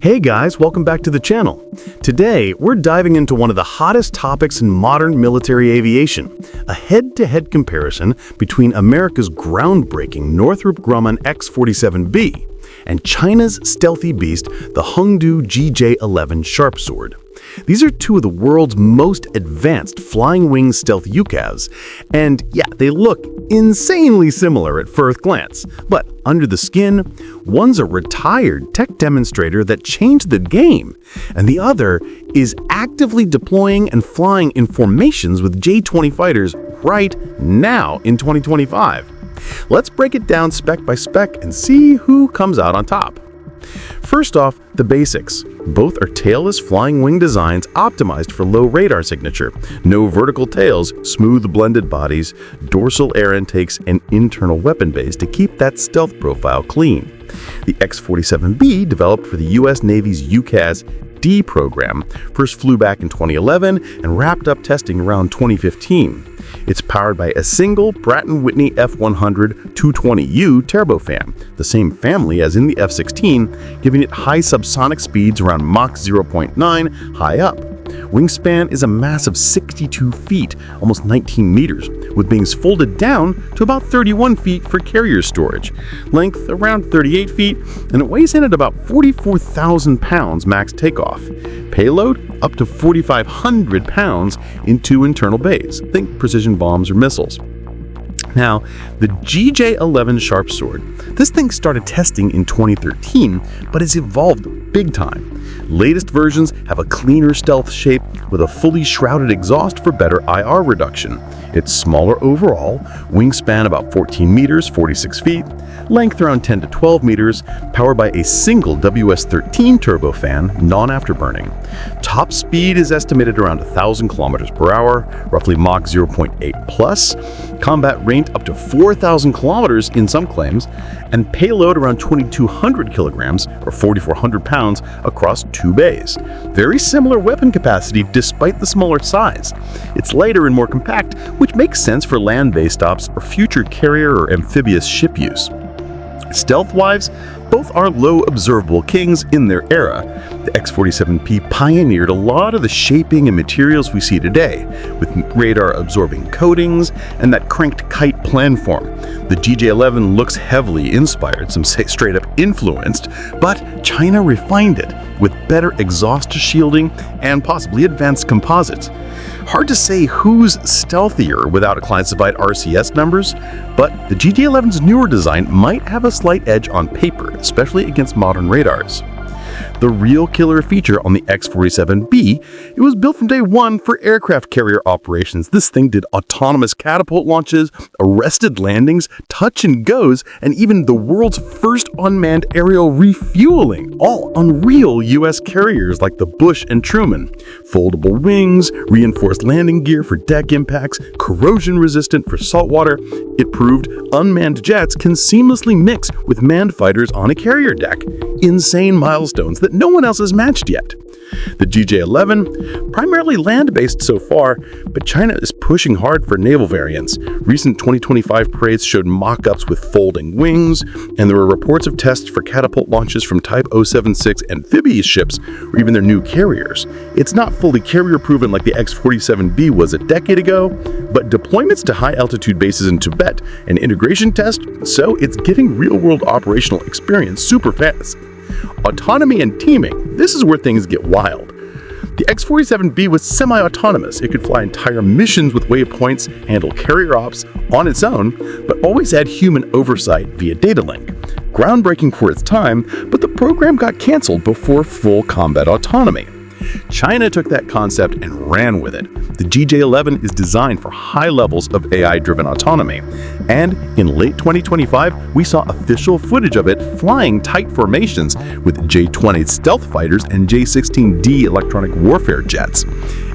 Hey guys, welcome back to the channel. Today, we're diving into one of the hottest topics in modern military aviation, a head-to-head comparison between America's groundbreaking Northrop Grumman X-47B and China's stealthy beast, the Hongdu GJ-11 Sharp Sword. These are two of the world's most advanced flying-wing stealth UCAVs, and yeah, they look insanely similar at first glance. But under the skin, one's a retired tech demonstrator that changed the game, and the other is actively deploying and flying in formations with J-20 fighters right now in 2025. Let's break it down spec by spec and see who comes out on top. First off, the basics. Both are tailless flying wing designs optimized for low radar signature. No vertical tails, smooth blended bodies, dorsal air intakes, and internal weapon bays to keep that stealth profile clean. The X-47B, developed for the U.S. Navy's UCAV D program, first flew back in 2011 and wrapped up testing around 2015. It's powered by a single Pratt & Whitney F100 220U turbofan, the same family as in the F-16, giving it high subsonic speeds around Mach 0.9 high up. Wingspan is a massive 62 feet, almost 19 meters, with wings folded down to about 31 feet for carrier storage, length around 38 feet, and it weighs in at about 44,000 pounds max takeoff. Payload up to 4,500 pounds in two internal bays, think precision bombs or missiles. Now, the GJ-11 Sharp Sword, this thing started testing in 2013, but has evolved big time. Latest versions have a cleaner stealth shape with a fully shrouded exhaust for better IR reduction. It's smaller overall, wingspan about 14 meters, 46 feet, length around 10 to 12 meters, powered by a single WS-13 turbofan, non-afterburning. Top speed is estimated around 1,000 kilometers per hour, roughly Mach 0.8 plus, combat range up to 4,000 kilometers in some claims, and payload around 2,200 kilograms or 4,400 pounds across two bays. Very similar weapon capacity despite the smaller size. It's lighter and more compact, which makes sense for land-based ops or future carrier or amphibious ship use. Stealth-wise, both are low observable kings in their era. The X-47B pioneered a lot of the shaping and materials we see today, with radar-absorbing coatings and that cranked kite planform. The GJ-11 looks heavily inspired, some say straight up influenced, but China refined it with better exhaust shielding and possibly advanced composites. Hard to say who's stealthier without classified RCS numbers, but the GJ-11's newer design might have a slight edge on paper, especially against modern radars. The real killer feature on the X-47B, it was built from day one for aircraft carrier operations. This thing did autonomous catapult launches, arrested landings, touch and goes, and even the world's first unmanned aerial refueling, all on real U.S. carriers like the Bush and Truman. Foldable wings, reinforced landing gear for deck impacts, corrosion resistant for saltwater. It proved unmanned jets can seamlessly mix with manned fighters on a carrier deck. Insane milestones that no one else has matched yet. The GJ-11, primarily land-based so far, but China is pushing hard for naval variants. Recent 2025 parades showed mock-ups with folding wings, and there were reports of tests for catapult launches from Type 076 amphibious ships or even their new carriers. It's not fully carrier-proven like the X-47B was a decade ago, but deployments to high-altitude bases in Tibet and integration test, so it's getting real-world operational experience super fast. Autonomy and teaming, this is where things get wild. The X-47B was semi-autonomous. It could fly entire missions with waypoints, handle carrier ops on its own, but always had human oversight via data link. Groundbreaking for its time, but the program got canceled before full combat autonomy. China took that concept and ran with it. The GJ-11 is designed for high levels of AI-driven autonomy, and in late 2025, we saw official footage of it flying tight formations with J-20 stealth fighters and J-16D electronic warfare jets.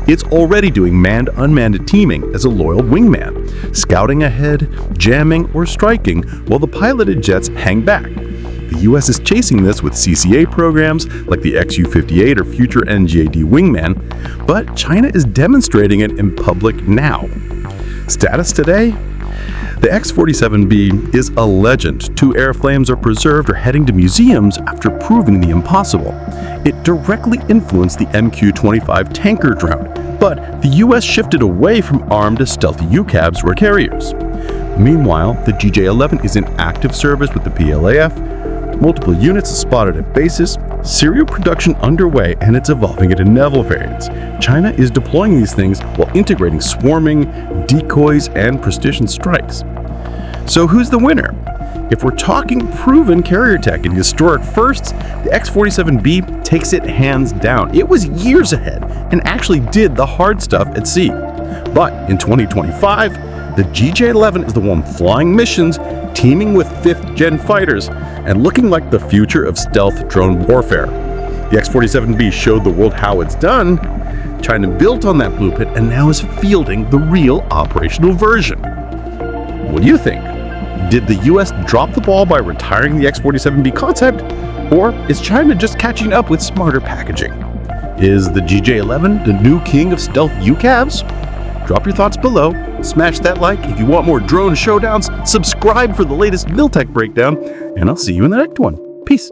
It's already doing manned-unmanned teaming as a loyal wingman, scouting ahead, jamming, or striking while the piloted jets hang back. The U.S. is chasing this with CCA programs like the XU-58 or future NGAD Wingman, but China is demonstrating it in public now. Status today? The X-47B is a legend. Two airflames are preserved or heading to museums after proving the impossible. It directly influenced the MQ-25 tanker drone, but the U.S. shifted away from armed to stealthy UCAVs or carriers. Meanwhile, the GJ-11 is in active service with the PLAF, multiple units are spotted at bases, serial production underway, and it's evolving into naval variants. China is deploying these things while integrating swarming, decoys, and precision strikes. So who's the winner? If we're talking proven carrier tech and historic firsts, the X-47B takes it hands down. It was years ahead and actually did the hard stuff at sea. But in 2025, the GJ-11 is the one flying missions, teaming with 5th-gen fighters, and looking like the future of stealth drone warfare. The X-47B showed the world how it's done. China built on that blueprint and now is fielding the real operational version. What do you think? Did the US drop the ball by retiring the X-47B concept? Or is China just catching up with smarter packaging? Is the GJ-11 the new king of stealth UCAVs? Drop your thoughts below, smash that like if you want more drone showdowns, subscribe for the latest Miltech breakdown, and I'll see you in the next one. Peace.